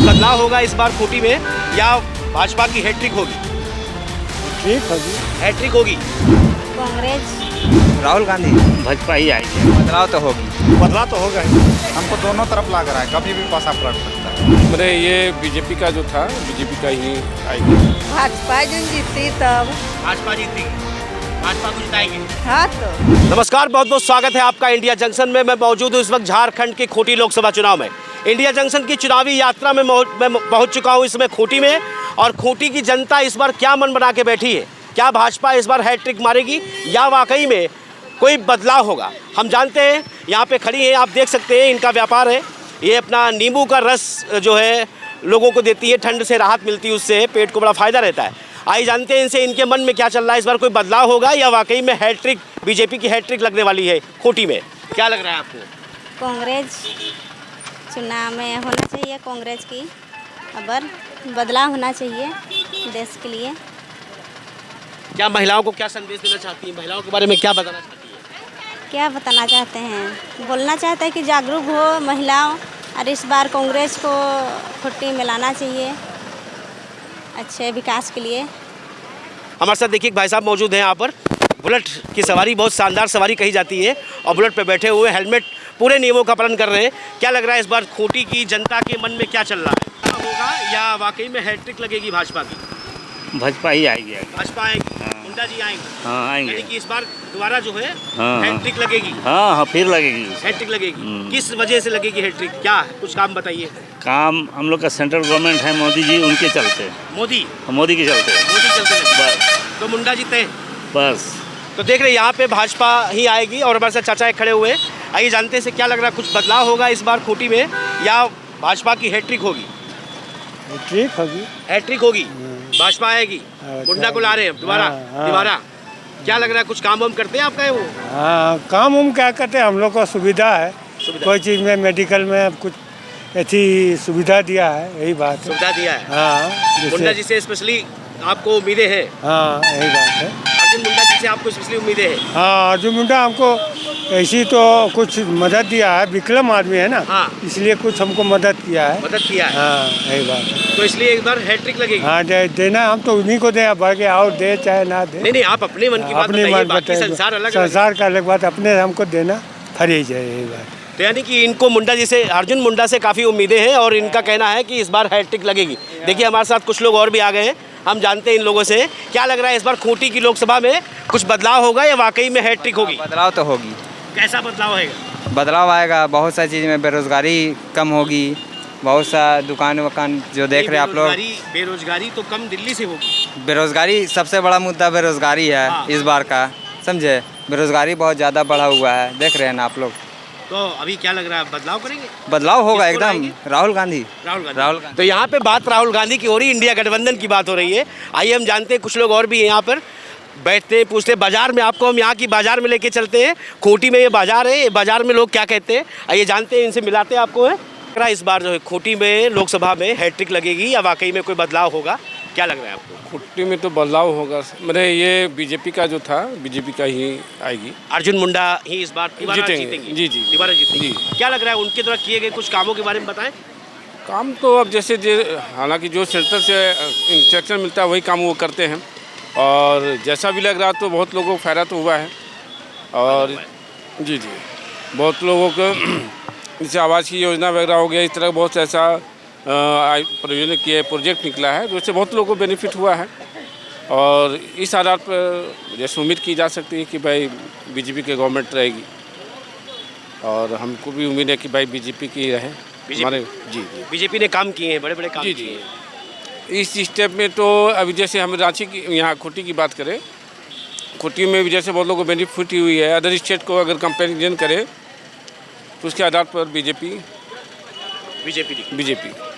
बदलाव होगा इस बार खूंटी में या भाजपा की हैट्रिक होगी? ठीक होगी। हैट्रिक होगी। कांग्रेस। राहुल गांधी। भाजपा ही आएगी। बदलाव तो होगी। बदलाव तो होगा ही। हमको दोनों तरफ लग रहा है, कभी भी पासा पलट सकता है। मेरे ये बीजेपी का जो था, बीजेपी का ही आएगी। भाजपा जो जीती तब। भाजपा जीतेगी, भाजपा को जिताएंगे। हाँ तो नमस्कार, बहुत बहुत स्वागत है आपका इंडिया जंक्शन में। मैं मौजूद हूँ इस वक्त झारखंड के खूंटी लोकसभा चुनाव में। इंडिया जंक्शन की चुनावी यात्रा में मैं पहुँच चुका हूँ इसमें खूंटी में। और खूंटी की जनता इस बार क्या मन बना के बैठी है? क्या भाजपा इस बार हैट्रिक मारेगी या वाकई में कोई बदलाव होगा? हम जानते हैं, यहाँ पे खड़ी हैं, आप देख सकते हैं, इनका व्यापार है। ये अपना नींबू का रस जो है लोगों को देती है, ठंड से राहत मिलती है, उससे पेट को बड़ा फायदा रहता है। आइए जानते हैं इनसे, इनके मन में क्या चल रहा है। इस बार कोई बदलाव होगा या वाकई में हैट्रिक, बीजेपी की हैट्रिक लगने वाली है खूंटी में? क्या लग रहा है आपको? कांग्रेस चुनाव में होना चाहिए, कांग्रेस की अबर बदलाव होना चाहिए देश के लिए। क्या महिलाओं को क्या संदेश देना चाहती है? महिलाओं के बारे में क्या बताना चाहती है? क्या बताना चाहते हैं? बोलना चाहते हैं कि जागरूक हो महिलाओं, और इस बार कांग्रेस को खूंटी में लाना चाहिए अच्छे विकास के लिए। हमारे साथ देखिए भाई साहब मौजूद हैं यहाँ पर। बुलेट की सवारी बहुत शानदार सवारी कही जाती है और बुलेट पे बैठे हुए, हेलमेट पूरे नियमों का पालन कर रहे हैं। क्या लग रहा है इस बार खूंटी की जनता के मन में क्या चल रहा है? क्या होगा या वाकई में हैट्रिक लगेगी भाजपा की? भाजपा ही आएगी। भाजपा आएगी, मुंडा जी आएंगे। हाँ यानी आएंगे। कि इस बार दोबारा जो है हाँ। हैट्रिक लगेगी। हाँ फिर लगेगी। हैट्रिक लगेगी। किस वजह से लगेगी हैट्रिक? क्या है? कुछ काम बताइए। काम हम लोग का सेंट्रल गवर्नमेंट है, मोदी जी, उनके चलते। मोदी मोदी के चलते चलते हैं। बस। तो मुंडा जीते हैं। बस। तो देख रहे हैं यहाँ पे भाजपा ही आएगी और हमारे साथ चाचा एक खड़े हुए। आइए जानते हैं से क्या लग रहा है, कुछ बदलाव होगा इस बार खूंटी में या भाजपा की हैट्रिक होगी? ठीक होगी। हैट्रिक होगी, भाजपा आएगी। मुंडा को ला रहे हैं दोबारा। दोबारा क्या लग रहा है, कुछ काम वाम करते हैं आपका? वो हाँ, काम उम क्या करते हैं, हम लोग को सुविधा है। कोई चीज़ में मेडिकल में कुछ ऐसी सुविधा दिया है, यही बात है। सुविधा दिया है। हाँ मुंडा जी से स्पेशली आपको उम्मीदें हैं? हाँ यही बात है। अर्जुन मुंडा जी से आपको स्पेशली उम्मीदें हैं? हाँ, अर्जुन मुंडा हमको ऐसी तो कुछ मदद दिया है, विकलम आदमी है ना। हाँ। इसलिए कुछ हमको मदद किया है। मदद किया है। हाँ यही बात है। तो इसलिए एक बार हैट्रिक लगेगी। हाँ देना, हम तो उन्हीं को दे, बढ़ के और दे चाहे ना दे। नहीं, आप अपने मन की बात अपनी बताइए, बात बाकी बताइए। संसार अलग अलग। संसार का अलग बात, अपने हमको देना फरीज है, यही बात। तो यानी कि इनको मुंडा जी से, अर्जुन मुंडा से काफ़ी उम्मीदें हैं और इनका कहना है कि इस बार हैट्रिक लगेगी। देखिए हमारे साथ कुछ लोग और भी आ गए हैं, हम जानते हैं इन लोगों से। क्या लग रहा है इस बार खूंटी की लोकसभा में कुछ बदलाव होगा या वाकई में हैट्रिक होगी? बदलाव तो होगी। कैसा बदलाव होगा? बदलाव आएगा, बहुत सारी चीज़ में बेरोजगारी कम होगी, बहुत सा दुकान वकान जो देख रहे हैं आप लोग। बेरोजगारी तो कम दिल्ली से होगी। बेरोजगारी सबसे बड़ा मुद्दा बेरोजगारी है। हाँ। इस बार का समझे, बेरोजगारी बहुत ज़्यादा बढ़ा हुआ है, देख रहे हैं ना आप लोग। तो अभी क्या लग रहा है, बदलाव करेंगे? बदलाव होगा किसको एकदम। लाएंगे? राहुल गांधी। राहुल गांधी। तो यहाँ पे बात राहुल गांधी की हो रही है, इंडिया गठबंधन की बात हो रही है। आइए हम जानते हैं, कुछ लोग और भी हैं यहाँ पर, बैठते हैं, पूछते हैं। बाजार में आपको हम यहाँ की बाजार में लेके चलते हैं। खूंटी में ये बाजार है, ये बाजार में लोग क्या कहते हैं आइए जानते हैं, इनसे मिलाते हैं आपको। है इस बार जो है खूंटी में लोकसभा में हैट्रिक लगेगी या वाकई में कोई बदलाव होगा? क्या लग रहा है आपको? खूंटी में तो बदलाव होगा। मेरे ये बीजेपी का जो था, बीजेपी का ही आएगी। अर्जुन मुंडा ही इस बार जीतेंगे। जी। दोबारा जीतेंगे। जी। क्या लग रहा है उनके द्वारा किए गए कुछ कामों के बारे में बताएं। काम तो अब जैसे हालांकि जो सेंटर से इंस्ट्रक्शन मिलता है वही काम वो करते हैं, और जैसा भी लग रहा तो बहुत लोगों को फायदा तो हुआ है। और जी, बहुत लोगों को जैसे आवास की योजना वगैरह हो गया, इस तरह बहुत ऐसा प्रयोजन किए प्रोजेक्ट निकला है, जिससे बहुत लोगों को बेनिफिट हुआ है। और इस आधार पर जैसे उम्मीद की जा सकती है कि भाई बीजेपी की गवर्नमेंट रहेगी, और हमको भी उम्मीद है कि भाई बीजेपी की रहे हमारे। जी। बीजेपी ने काम किए हैं, बड़े बड़े काम जी। किए हैं। इस स्टेप में तो अभी जैसे हम रांची की, यहाँ खूंटी की बात करें, खूंटी में भी जैसे बहुत लोगों को बेनिफिट हुई है। अदर स्टेट को अगर कंपेरिजन करें तो उसके आधार पर बीजेपी।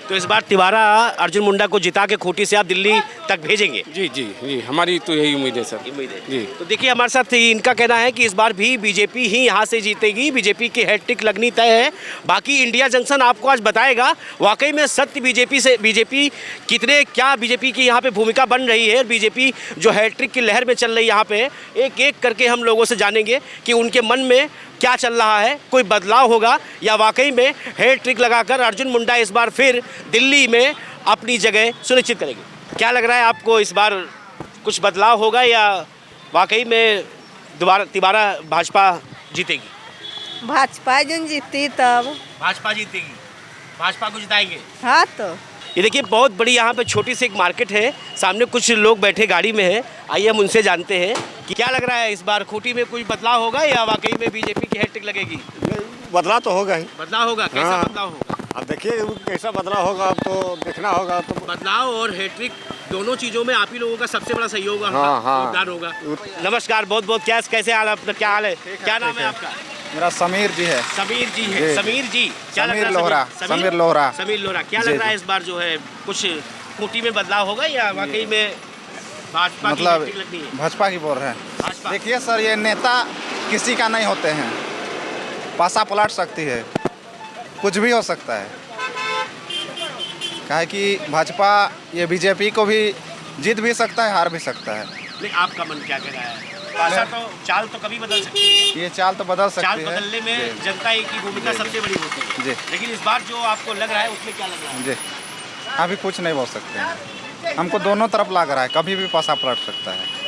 तो इस बार तिवारा अर्जुन मुंडा को जिता के खूंटी से आप दिल्ली तक भेजेंगे? जी, हमारी तो यही उम्मीद है सर। उम्मीद है जी। तो देखिए हमारे साथ इनका कहना है कि इस बार भी बीजेपी ही यहाँ से जीतेगी, बीजेपी की हैट्रिक लगनी तय है। बाकी इंडिया जंक्शन आपको आज बताएगा वाकई में सत्य बीजेपी कितने, क्या बीजेपी की यहाँ पे भूमिका बन रही है। बीजेपी जो हैट्रिक की लहर में चल रही है यहाँ पे, एक एक करके हम लोगों से जानेंगे कि उनके मन में क्या चल रहा है, कोई बदलाव होगा या वाकई में हेयर ट्रिक लगाकर अर्जुन मुंडा इस बार फिर दिल्ली में अपनी जगह सुनिश्चित करेंगे। क्या लग रहा है आपको, इस बार कुछ बदलाव होगा या वाकई में दोबारा भाजपा जीतेगी? भाजपा जो जीती तब भाजपा जीतेगी, भाजपा को जिताएंगे। हाँ तो ये देखिए बहुत बड़ी यहाँ पे छोटी सी एक मार्केट है, सामने कुछ लोग बैठे गाड़ी में हैं। आइए हम उनसे जानते हैं कि क्या लग रहा है, इस बार खूंटी में कोई बदलाव होगा या वाकई में बीजेपी की हैट्रिक लगेगी? बदलाव तो होगा ही। बदलाव होगा, कैसा हाँ। बदलाव होगा? अब देखिए कैसा बदलाव होगा, अब तो देखना होगा। तो बदलाव और हैट्रिक दोनों चीजों में आप ही लोगों का सबसे बड़ा सहयोग होगा, हाँ। योगदान होगा। नमस्कार, बहुत बहुत कैसे हाल है आपका, क्या हाल है, क्या नाम है आपका? मेरा समीर जी है। समीर जी है, जी। समीर जी, क्या लग रहा है? समीर लोहरा। समीर लोहरा, क्या जी, लग रहा है जी। इस बार जो है कुछ खूंटी में बदलाव होगा या वाकई में भाजपा की मतलब हैट्रिक लगनी है? भाजपा की बोल रहे हैं। भाजपा। देखिए सर, ये नेता किसी का नहीं होते हैं, पासा पलट सकती है, कुछ भी हो सकता है। काहे कि भाजपा ये बीजेपी को भी जीत भी सकता है, हार भी सकता है। नहीं, आपका मन क्या कह रहा है? पासा तो चाल तो कभी बदल सकती है, ये चाल तो बदल चाल सकती है। बदलने में जी, जनता की भूमिका सबसे बड़ी होती है। जी। लेकिन इस बार जो आपको लग रहा है उसमें क्या लग रहा है? जी, अभी कुछ नहीं बोल सकते हैं। हमको दोनों तरफ लग रहा है, कभी भी पासा पलट सकता है।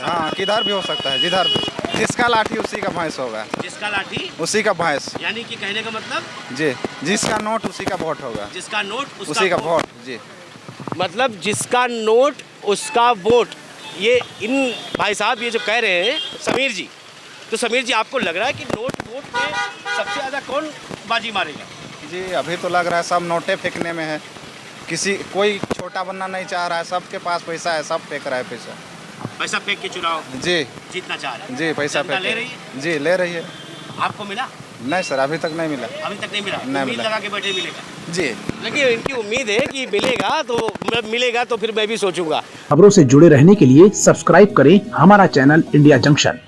हाँ, किधर भी हो सकता है, जिधर भी। जिसका लाठी उसी का भैंस होगा। जिसका लाठी उसी का भैंस। यानी कि कहने का मतलब जी, जिसका नोट उसी का वोट होगा। जिसका नोट उसी का वोट। जी, मतलब जिसका नोट उसका वोट। ये इन भाई साहब ये जो कह रहे हैं समीर जी, तो समीर जी आपको लग रहा है कि नोट वोट में सबसे ज़्यादा कौन बाजी मारेगा? जी, अभी तो लग रहा है सब नोटे फेंकने में है। कोई छोटा बनना नहीं चाह रहा है, सबके पास पैसा है, सब फेंक रहा है पैसा। पैसा फेंक के चुनाव जी जीतना चाह रहे हैं। जी, पैसा जनता फेंक ले के। रही है? जी, ले रही है। आपको मिला? नहीं सर, अभी तक नहीं मिला। अभी तक नहीं मिला, नहीं उम्मीद मिला। लगा के बैठे मिलेगा। जी, देखिए इनकी उम्मीद है कि मिलेगा तो फिर मैं भी सोचूंगा। खबरों से जुड़े रहने के लिए सब्सक्राइब करें हमारा चैनल इंडिया जंक्शन।